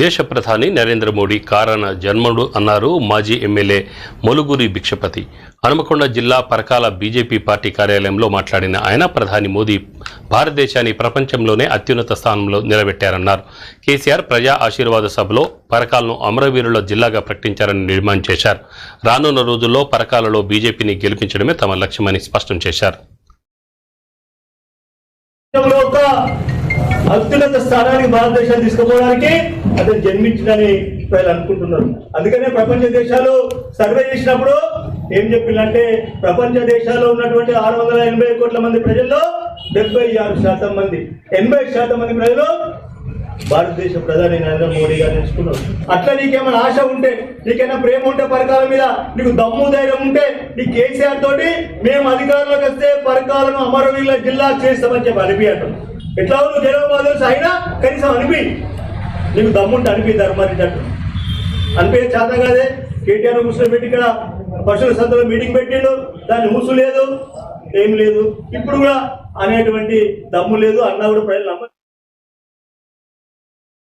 దేశ ప్రధాని నరేంద్ర మోడీ కారణ జన్ముడు అన్నారు మాజీ ఎమ్మెల్యే మొలుగురి భిక్షపతి. హనుమకొండ జిల్లా పరకాల బీజేపీ పార్టీ కార్యాలయంలో మాట్లాడిన ఆయన ప్రధాని మోదీ భారతదేశాన్ని ప్రపంచంలోనే అత్యున్నత స్థానంలో నిలబెట్టారన్నారు. కేసీఆర్ ప్రజా ఆశీర్వాద సభలో పరకాలను అమరవీరుల జిల్లాగా ప్రకటించారని డిమాండ్ చేశారు. రానున్న రోజుల్లో పరకాలలో బీజేపీని గెలిపించడమే తమ లక్ష్యమని స్పష్టం చేశారు. అత్యున్నత స్థానానికి భారతదేశాన్ని తీసుకుపోవడానికి అతను జన్మించిందని ప్రజలు అనుకుంటున్నారు. అందుకనే ప్రపంచ దేశాలు సర్వే చేసినప్పుడు ఏం చెప్పిందంటే ప్రపంచ దేశాల్లో ఉన్నటువంటి 680 కోట్ల మంది ప్రజల్లో 76% మంది 80% మంది ప్రజలు భారతదేశ ప్రధాని నరేంద్ర మోడీ గారు తెలుసుకున్నారు. అట్లా నీకేమైనా ఆశ ఉంటే, నీకైనా ప్రేమ ఉంటే పరకాల మీద, నీకు దమ్ము ధైర్యం ఉంటే నీ కేసీఆర్ తోటి మేము అధికారంలోకి వస్తే పరకాలను అమరవీరుల జిల్లా చేస్తామని చెప్పి అనిపించటం. ఎట్లా నువ్వు జనవాళ్ళు అయినా కనీసం అనిపి, నీకు దమ్ముంటే అనిపి ధర్మాన్ని అనిపించే చేత కాదే. కేటీఆర్ కూర్చోబెట్టి ఇక్కడ పశువుల సంతలో మీటింగ్ పెట్టిండు, దాన్ని ఊసు లేదు, ఏం లేదు. ఇప్పుడు కూడా అనేటువంటి దమ్ము లేదు, అన్నా కూడా ప్రజలు నమ్మ